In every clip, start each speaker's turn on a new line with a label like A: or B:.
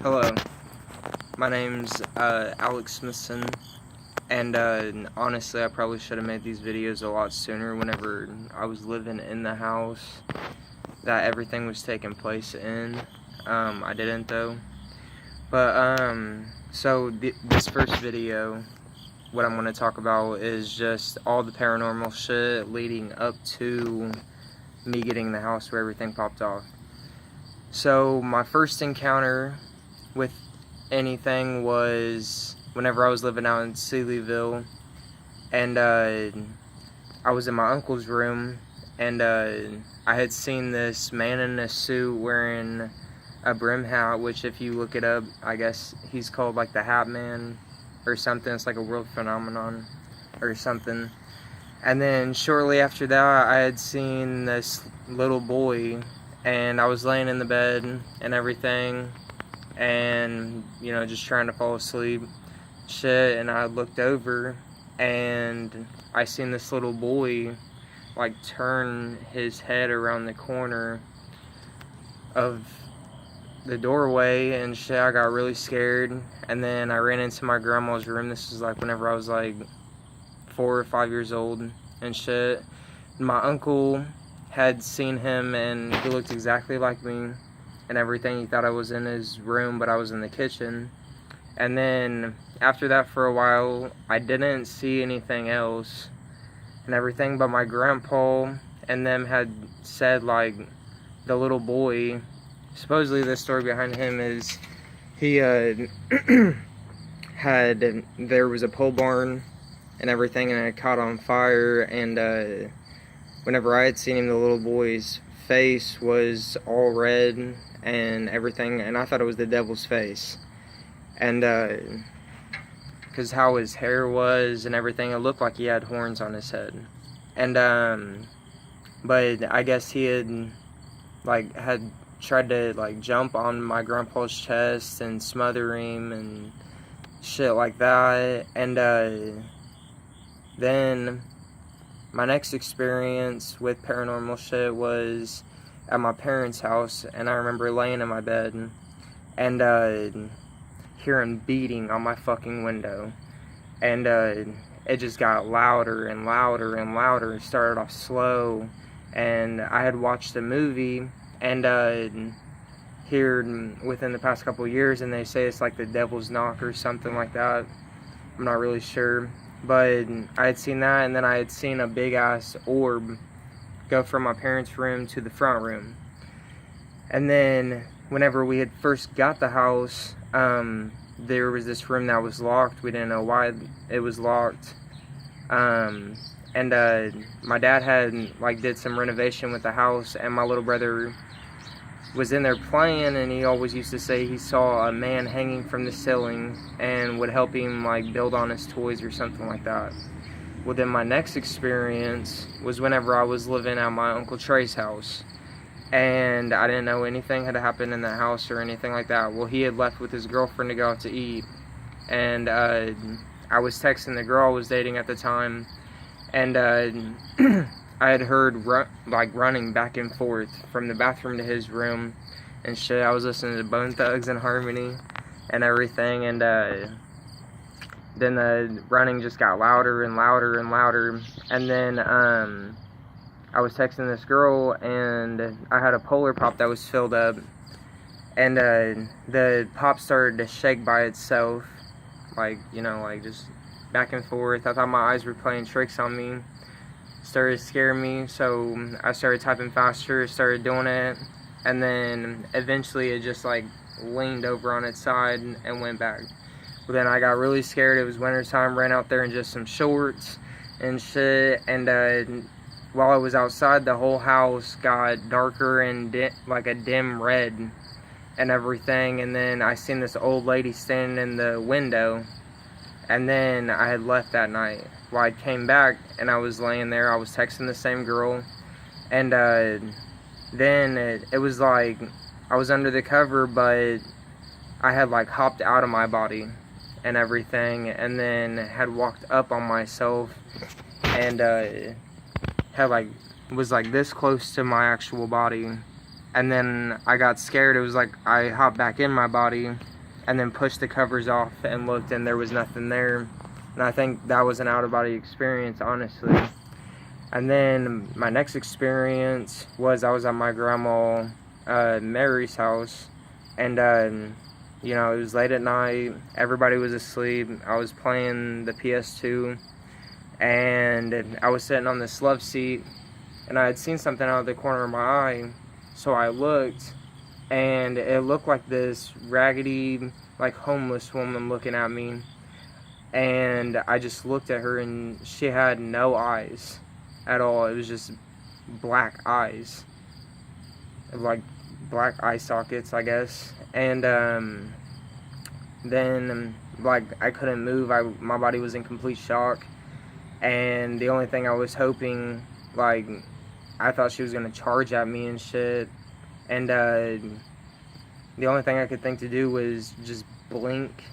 A: Hello, my name's Alex Smithson, and honestly I probably should have made these videos a lot sooner whenever I was living in the house that everything was taking place in. I didn't though. But so this first video, what I'm going to talk about is just all the paranormal shit leading up to me getting in the house where everything popped off. So my first encounter with anything was whenever I was living out in Sealyville, and I was in my uncle's room, and I had seen this man in a suit wearing a brim hat, which if you look it up, I guess he's called like the Hat Man or something. It's like a world phenomenon or something. And then shortly after that, I had seen this little boy, and I was laying in the bed and everything, and you know, just trying to fall asleep shit, and I looked over and I seen this little boy like turn his head around the corner of the doorway and shit. I got really scared, and then I ran into my grandma's room. This was like whenever I was like 4 or 5 years old and shit. My uncle had seen him, and he looked exactly like me and everything. He thought I was in his room, but I was in the kitchen. And then after that, for a while, I didn't see anything else and everything, but my grandpa and them had said like the little boy, supposedly the story behind him is he there was a pole barn and everything, and it caught on fire, and whenever I had seen him, the little boy's face was all red and everything, and I thought it was the devil's face. And because how his hair was and everything, it looked like he had horns on his head. And but I guess he had tried to like jump on my grandpa's chest and smother him and shit like that. And then my next experience with paranormal shit was at my parents' house, and I remember laying in my bed and hearing beating on my fucking window, and it just got louder and louder and louder. It started off slow, and I had watched a movie and here within the past couple of years, and they say it's like the devil's knock or something like that. I'm not really sure. But I had seen that, and then I had seen a big-ass orb go from my parents' room to the front room. And then whenever we had first got the house, there was this room that was locked. We didn't know why it was locked. And my dad had like did some renovation with the house, and my little brother was in there playing, and he always used to say he saw a man hanging from the ceiling and would help him like build on his toys or something like that. Well, then my next experience was whenever I was living at my Uncle Trey's house, and I didn't know anything had happened in that house or anything like that. Well, he had left with his girlfriend to go out to eat, and I was texting the girl I was dating at the time, and I had heard running back and forth from the bathroom to his room and shit. I was listening to Bone Thugs and Harmony and everything, and then the running just got louder and louder and louder. And then I was texting this girl, and I had a Polar Pop that was filled up, and the pop started to shake by itself, like, you know, like just back and forth. I thought my eyes were playing tricks on me. Started scaring me, so I started typing faster, started doing it, and then eventually it just like leaned over on its side and went back. Well, then I got really scared. It was winter time, ran out there in just some shorts and shit, and while I was outside, the whole house got darker and like a dim red and everything. And then I seen this old lady standing in the window, and then I had left that night. Well, I came back, and I was laying there. I was texting the same girl, and then it was like I was under the cover, but I had like hopped out of my body and everything, and then had walked up on myself, and had like was like this close to my actual body and then I got scared. It was like I hopped back in my body and then pushed the covers off and looked, and there was nothing there. And I think that was an out-of-body experience, honestly. And then my next experience was I was at my grandma Mary's house, and you know, it was late at night, everybody was asleep, I was playing the PS2, and I was sitting on this love seat, and I had seen something out of the corner of my eye, so I looked, and it looked like this raggedy, like homeless woman looking at me, and I just looked at her, and she had no eyes at all. It was just black eyes, like black eye sockets, I guess. And then like I couldn't move. My body was in complete shock, and the only thing I was hoping, like, I thought she was gonna charge at me and shit, and the only thing I could think to do was just blink,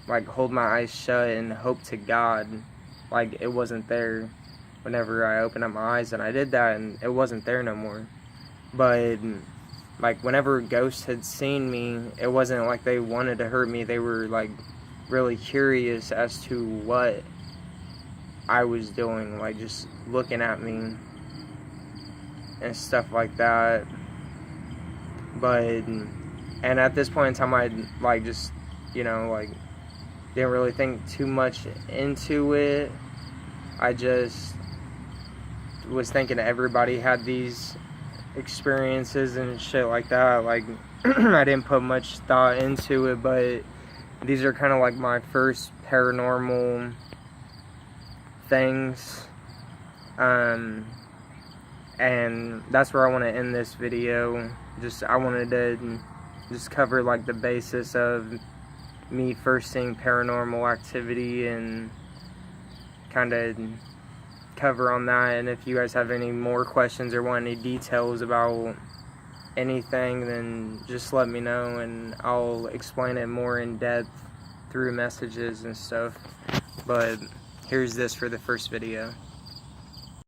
A: like hold my eyes shut and hope to God like it wasn't there whenever I opened up my eyes. And I did that, and it wasn't there no more. But like whenever ghosts had seen me, it wasn't like they wanted to hurt me. They were like really curious as to what I was doing, like just looking at me and stuff like that. But and at this point in time, I like just, you know, like didn't really think too much into it. I just was thinking everybody had these experiences and shit like that. Like I didn't put much thought into it, but these are kind of like my first paranormal things, and that's where I want to end this video. I wanted to just cover like the basis of me first seeing paranormal activity and kind of cover on that. And if you guys have any more questions or want any details about anything, then just let me know and I'll explain it more in depth through messages and stuff. But here's this for the first video.